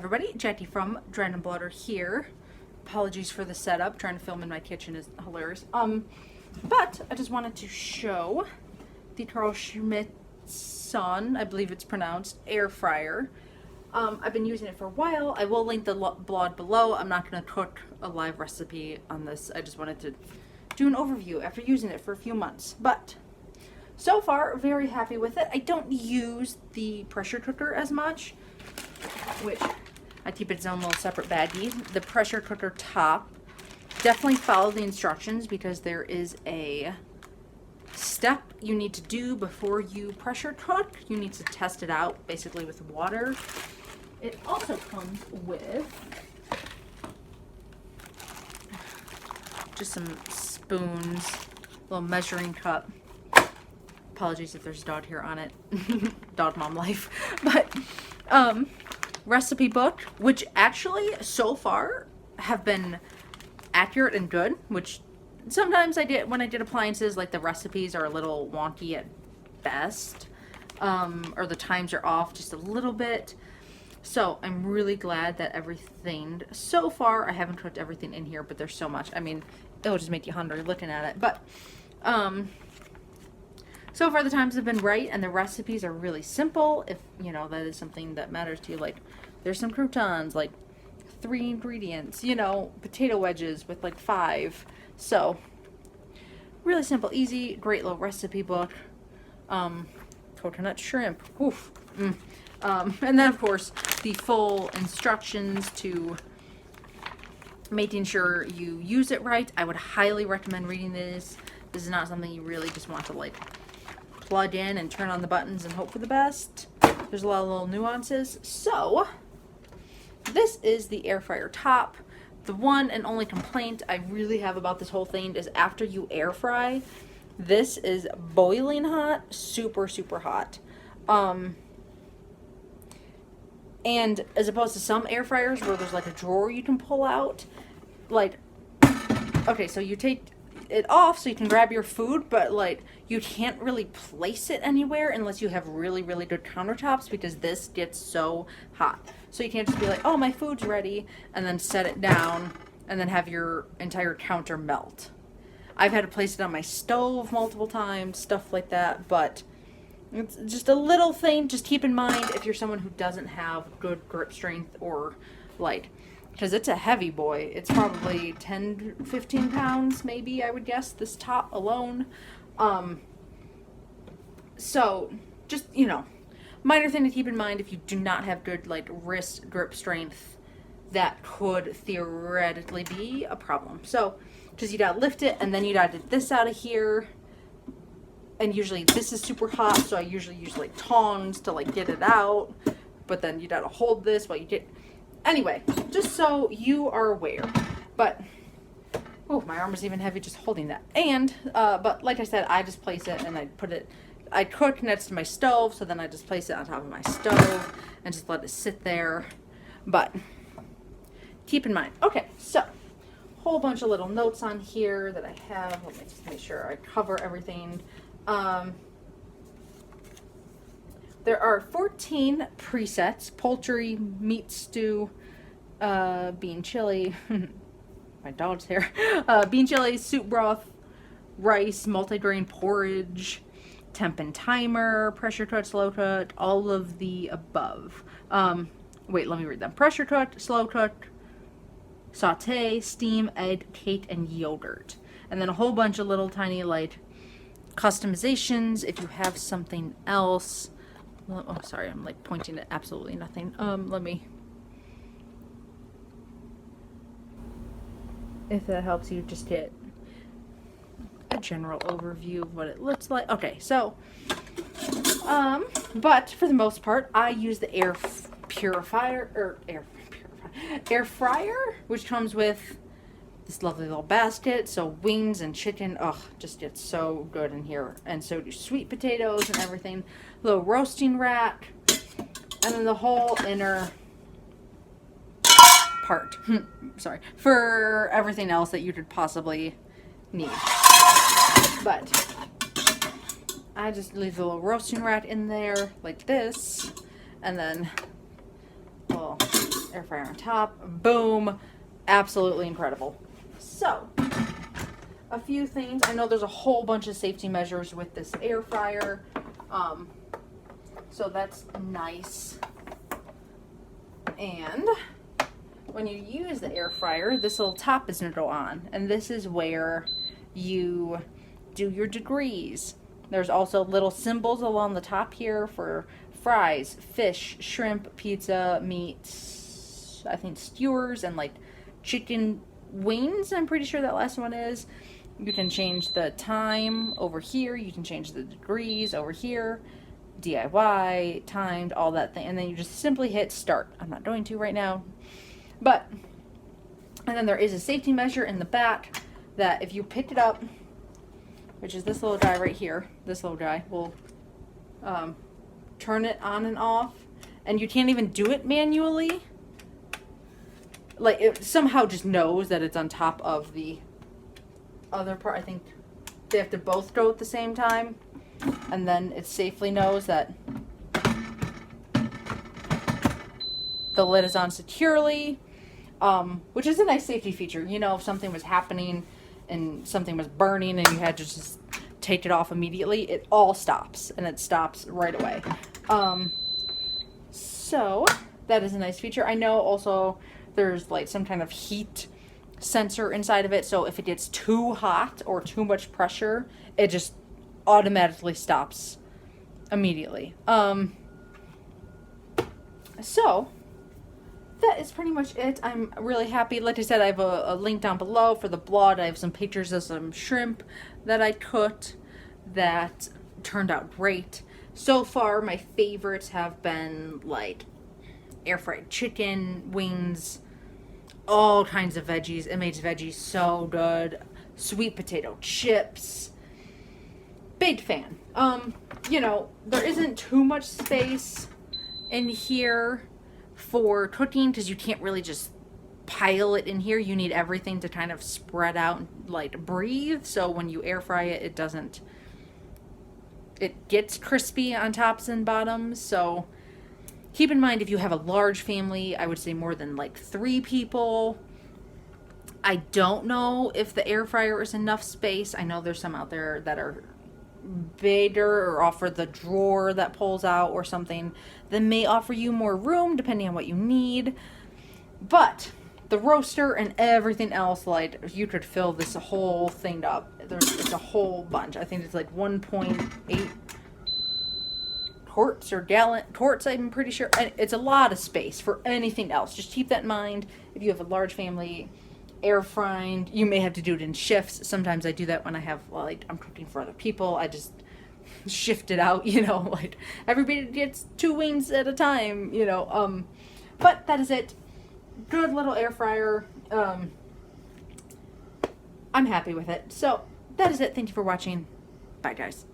everybody, Jackie from Dread and Blotter here. Apologies for the setup. Trying to film in my kitchen is hilarious. But I just wanted to show the CARL SCHMIDT SOHN, I believe it's pronounced, air fryer. I've been using it for a while. I will link the blog below. I'm not going to cook a live recipe on this. I just wanted to do an overview after using it for a few months. But so far, very happy with it. I don't use the pressure cooker as much, which I keep its own little separate baggie. The pressure cooker top, definitely follow the instructions because there is a step you need to do before you pressure cook. You need to test it out basically with water. It also comes with just some spoons, little measuring cup. Apologies if there's a dog here on it. Dog mom life. But recipe book, which actually so far have been accurate and good, which sometimes I did when I did appliances, like the recipes are a little wonky at best, or the times are off just a little bit. So I'm really glad that everything so far, I haven't cooked everything in here, but there's so much. I mean, it'll just make you hungry looking at it. But so far the times have been right, and the recipes are really simple. If you know that is something that matters to you, like there's some croutons, like 3 ingredients, you know, potato wedges with like 5. So really simple, easy, great little recipe book. Coconut shrimp, oof. And then of course the full instructions to making sure you use it right. I would highly recommend reading this. This is not something you really just want to like plug in and turn on the buttons and hope for the best. There's a lot of little nuances. So this is the air fryer top. The one and only complaint I really have about this whole thing is after you air fry, this is boiling hot, super, super hot. And as opposed to some air fryers where there's like a drawer you can pull out, like, okay, so you take it off so you can grab your food, but like you can't really place it anywhere unless you have really, really good countertops because this gets so hot. So you can't just be like, oh, my food's ready, and then set it down and then have your entire counter melt. I've had to place it on my stove multiple times, stuff like that, but it's just a little thing. Just keep in mind if you're someone who doesn't have good grip strength or like, because it's a heavy boy. It's probably 10, 15 pounds maybe, I would guess, this top alone. So just, you know, minor thing to keep in mind if you do not have good like wrist grip strength, that could theoretically be a problem. So because you gotta lift it and then you gotta get this out of here. And usually this is super hot, so I usually use like tongs to like get it out. But then you gotta hold this while you get. Anyway, just so you are aware. But oh, my arm is even heavy just holding that. And but like I said, I just place it and I put it. I cook next to my stove, so then I just place it on top of my stove and just let it sit there. But keep in mind. Okay, so whole bunch of little notes on here that I have. Let me just make sure I cover everything. There are 14 presets: poultry, meat stew, bean chili, my dog's hair, bean chili, soup broth, rice, multigrain porridge, temp and timer, pressure cook, slow cook, all of the above. Wait, let me read them. Pressure cook, slow cook, saute, steam, egg, cake, and yogurt. And then a whole bunch of little tiny like customizations if you have something else. Oh, sorry, I'm like pointing at absolutely nothing. Let me, if that helps you just get a general overview of what it looks like. Okay, so, but for the most part, I use the air fryer, which comes with this lovely little basket. So wings and chicken, just gets so good in here. And so do sweet potatoes and everything. Little roasting rack, and then the whole inner part. Sorry, for everything else that you could possibly need. But I just leave the little roasting rack in there like this, and then, well, air fryer on top, boom, absolutely incredible. So, a few things. I know there's a whole bunch of safety measures with this air fryer, so that's nice. And when you use the air fryer, this little top is going to go on, and this is where you do your degrees. There's also little symbols along the top here for fries, fish, shrimp, pizza, meat, I think skewers, and like chicken wings. I'm pretty sure that last one is. You can change the time over here. You can change the degrees over here. DIY, timed, all that thing. And then you just simply hit start. I'm not going to right now. But, and then there is a safety measure in the back that if you pick it up, which is this little guy right here, this little guy will turn it on and off. And you can't even do it manually. Like, it somehow just knows that it's on top of the other part. I think they have to both go at the same time. And then it safely knows that the lid is on securely. Which is a nice safety feature. You know, if something was happening and something was burning and you had to just take it off immediately, it all stops. And it stops right away. So, that is a nice feature. I know also there's like some kind of heat sensor inside of it. So if it gets too hot or too much pressure, it just automatically stops immediately. So that is pretty much it. I'm really happy. Like I said, I have a link down below for the blog. I have some pictures of some shrimp that I cooked that turned out great. So far, my favorites have been like air fried chicken, wings, all kinds of veggies. It makes veggies so good. Sweet potato chips. Big fan. You know, there isn't too much space in here for cooking because you can't really just pile it in here. You need everything to kind of spread out and like breathe. So when you air fry it, it gets crispy on tops and bottoms. So keep in mind, if you have a large family, I would say more than like 3 people, I don't know if the air fryer is enough space. I know there's some out there that are bigger or offer the drawer that pulls out or something that may offer you more room depending on what you need. But the roaster and everything else, like, you could fill this whole thing up. It's a whole bunch. I think it's like 1.8 quarts or quarts, I'm pretty sure. And it's a lot of space for anything else. Just keep that in mind. If you have a large family, air frying, you may have to do it in shifts. Sometimes I do that when I have, like, I'm cooking for other people. I just shift it out, you know, like everybody gets 2 wings at a time, you know. But that is it. Good little air fryer. I'm happy with it. So that is it. Thank you for watching. Bye, guys.